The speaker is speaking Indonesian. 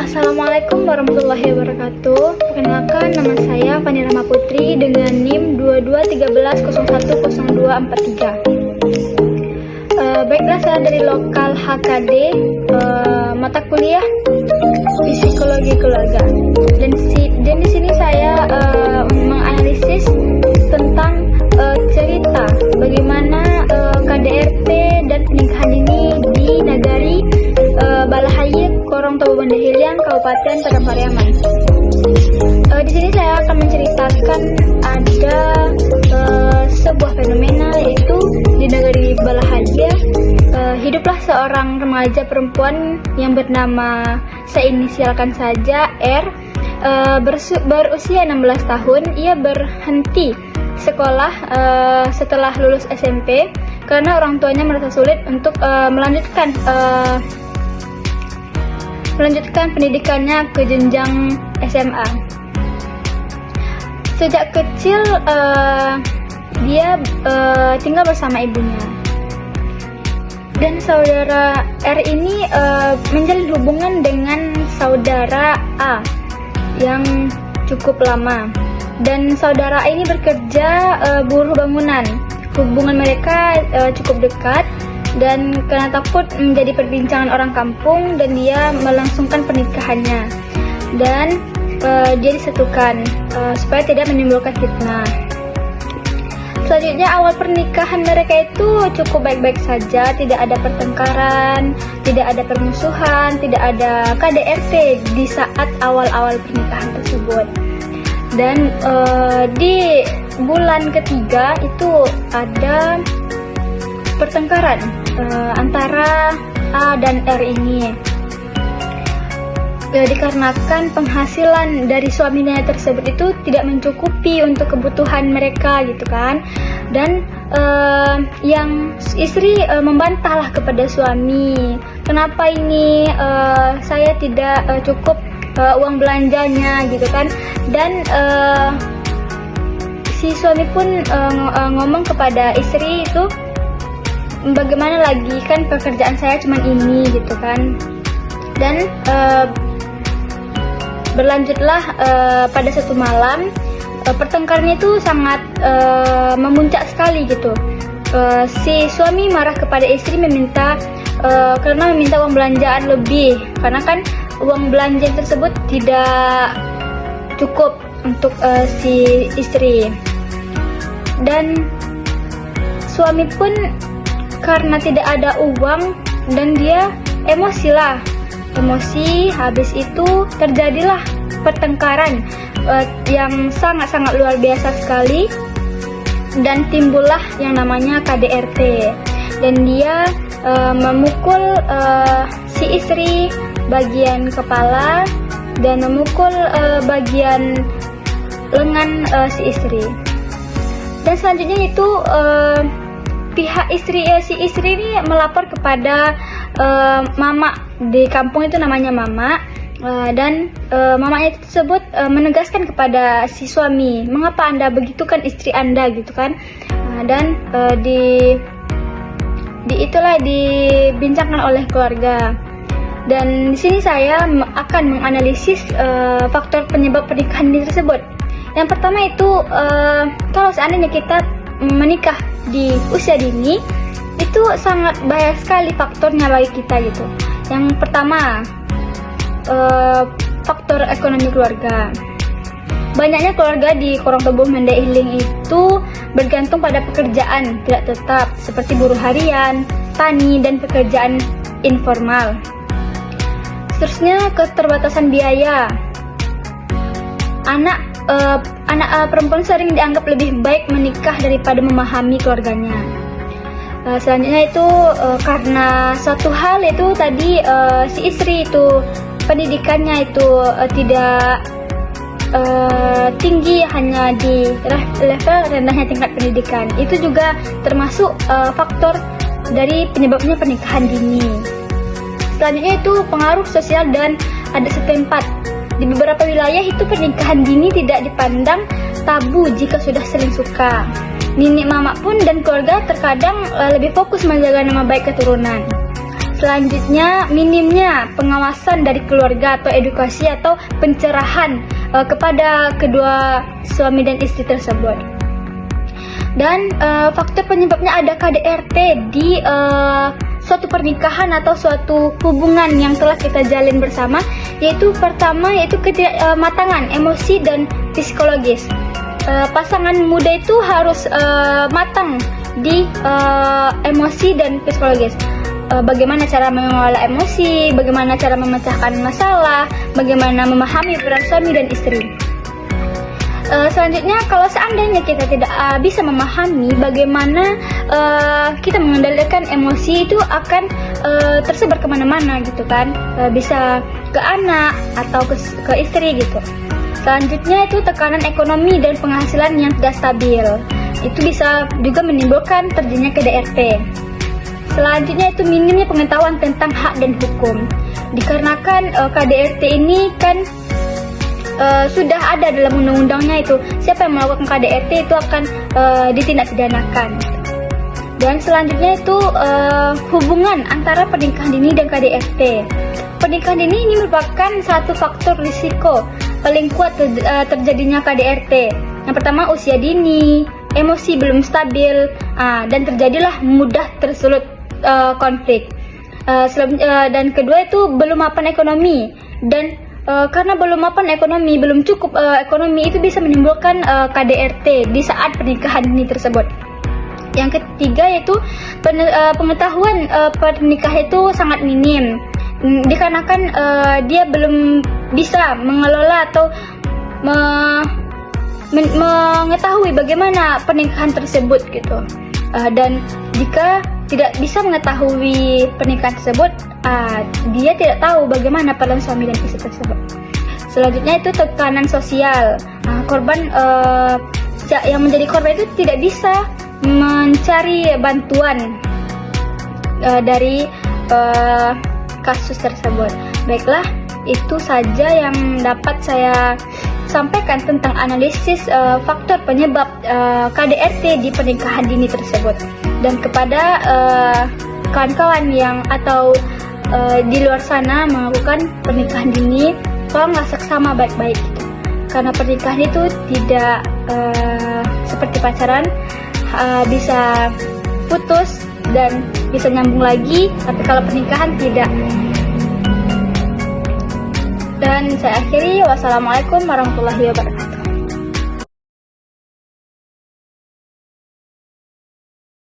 Assalamualaikum warahmatullahi wabarakatuh. Perkenalkan, nama saya Fani Rahma Putri dengan NIM 2213010243. Baiklah, saya dari lokal HKD, mata kuliah psikologi keluarga. Dan di sini saya menganalisis tentang cerita bagaimana KDRT dan pernikahan dini di Nagari Balahayit, Korong Toba Banda Hiliang, Kabupaten Padang Pariaman. Di sini saya akan menceritakan ada sebuah fenomena, yaitu di Nagari Balahayit hiduplah seorang remaja perempuan yang bernama, saya inisialkan saja R, berusia 16 tahun. Ia berhenti sekolah setelah lulus SMP karena orang tuanya merasa sulit untuk melanjutkan pendidikannya ke jenjang SMA. Sejak kecil dia tinggal bersama ibunya. Dan saudara R ini menjalin hubungan dengan saudara A yang cukup lama. Dan saudara A ini bekerja buruh bangunan. Hubungan mereka cukup dekat, dan karena takut menjadi perbincangan orang kampung, dan dia melangsungkan pernikahannya. Dan dia disatukan supaya tidak menimbulkan fitnah. Selanjutnya, awal pernikahan mereka itu cukup baik-baik saja, tidak ada pertengkaran, tidak ada permusuhan, tidak ada KDRT di saat awal-awal pernikahan tersebut. Dan di bulan ketiga itu ada pertengkaran antara A dan R ini. Dikarenakan penghasilan dari suaminya tersebut itu tidak mencukupi untuk kebutuhan mereka, gitu kan. Dan yang istri membantahlah kepada suami, kenapa ini saya tidak cukup uang belanjanya, gitu kan. Dan si suami pun ngomong kepada istri itu, bagaimana lagi, kan pekerjaan saya cuma ini, gitu kan. Dan berlanjutlah pada satu malam, pertengkarannya itu sangat memuncak sekali, gitu. Si suami marah kepada istri karena meminta uang belanjaan lebih, karena kan uang belanja tersebut tidak cukup untuk si istri. Dan suami pun karena tidak ada uang, dan dia emosi, habis itu terjadilah pertengkaran yang sangat-sangat luar biasa sekali, dan timbullah yang namanya KDRT. Dan dia memukul si istri bagian kepala dan memukul bagian lengan si istri. Dan selanjutnya itu pihak si istri ini melapor kepada mama di kampung, itu namanya mama. Dan mamanya tersebut menegaskan kepada si suami, mengapa anda begitu kan istri anda, gitu kan. Dan dibincangkan oleh keluarga. Dan di sini saya akan menganalisis faktor penyebab pernikahan ini tersebut. Yang pertama itu, kalau seandainya kita menikah di usia dini, itu sangat bahaya sekali faktornya bagi kita, gitu. Yang pertama, faktor ekonomi keluarga. Banyaknya keluarga di Korong Toba Banda Hiliang itu bergantung pada pekerjaan tidak tetap seperti buruh harian, tani, dan pekerjaan informal. Seterusnya, keterbatasan biaya. Anak perempuan sering dianggap lebih baik menikah daripada memahami keluarganya. Selanjutnya itu karena satu hal itu tadi, si istri itu pendidikannya itu tidak tinggi, hanya di level rendahnya tingkat pendidikan. Itu juga termasuk faktor dari penyebabnya pernikahan dini. Selanjutnya itu pengaruh sosial dan adat setempat. Di beberapa wilayah itu pernikahan dini tidak dipandang tabu jika sudah saling suka. Nenek mama pun dan keluarga terkadang lebih fokus menjaga nama baik keturunan. Selanjutnya, minimnya pengawasan dari keluarga atau edukasi atau pencerahan kepada kedua suami dan istri tersebut. Dan faktor penyebabnya ada KDRT di suatu pernikahan atau suatu hubungan yang telah kita jalin bersama, yaitu pertama yaitu ketidakmatangan emosi dan psikologis. Pasangan muda itu harus matang di emosi dan psikologis. Bagaimana cara mengelola emosi, bagaimana cara memecahkan masalah, bagaimana memahami peran suami dan istri. Selanjutnya, kalau seandainya kita tidak bisa memahami bagaimana kita mengendalikan emosi, itu akan tersebar kemana-mana gitu kan, bisa ke anak atau ke istri gitu. Selanjutnya itu tekanan ekonomi dan penghasilan yang tidak stabil, itu bisa juga menimbulkan terjadinya KDRT. Selanjutnya itu minimnya pengetahuan tentang hak dan hukum, dikarenakan KDRT ini kan sudah ada dalam undang-undangnya, itu siapa yang melakukan KDRT itu akan ditindak pidanakan. Dan selanjutnya itu hubungan antara pernikahan dini dan KDRT. Pernikahan dini ini merupakan satu faktor risiko paling kuat terjadinya KDRT. Yang pertama, usia dini, emosi belum stabil, dan terjadilah mudah tersulut konflik. Dan kedua itu belum mapan ekonomi, dan karena belum mapan ekonomi, belum cukup ekonomi, itu bisa menimbulkan KDRT di saat pernikahan dini tersebut. Yang ketiga yaitu pengetahuan pernikah itu sangat minim, dikarenakan dia belum bisa mengelola atau mengetahui bagaimana pernikahan tersebut gitu. Dan jika tidak bisa mengetahui pernikahan tersebut, dia tidak tahu bagaimana peran suami dan istri tersebut. Selanjutnya itu tekanan sosial. Korban yang menjadi korban itu tidak bisa mencari bantuan dari kasus tersebut. Baiklah, itu saja yang dapat saya sampaikan tentang analisis faktor penyebab KDRT di pernikahan dini tersebut. Dan kepada kawan-kawan yang atau di luar sana melakukan pernikahan dini, tolonglah seksama baik-baik gitu. Karena pernikahan itu tidak seperti pacaran, bisa putus dan bisa nyambung lagi, tapi kalau pernikahan tidak. Dan saya akhiri, wassalamualaikum warahmatullahi wabarakatuh.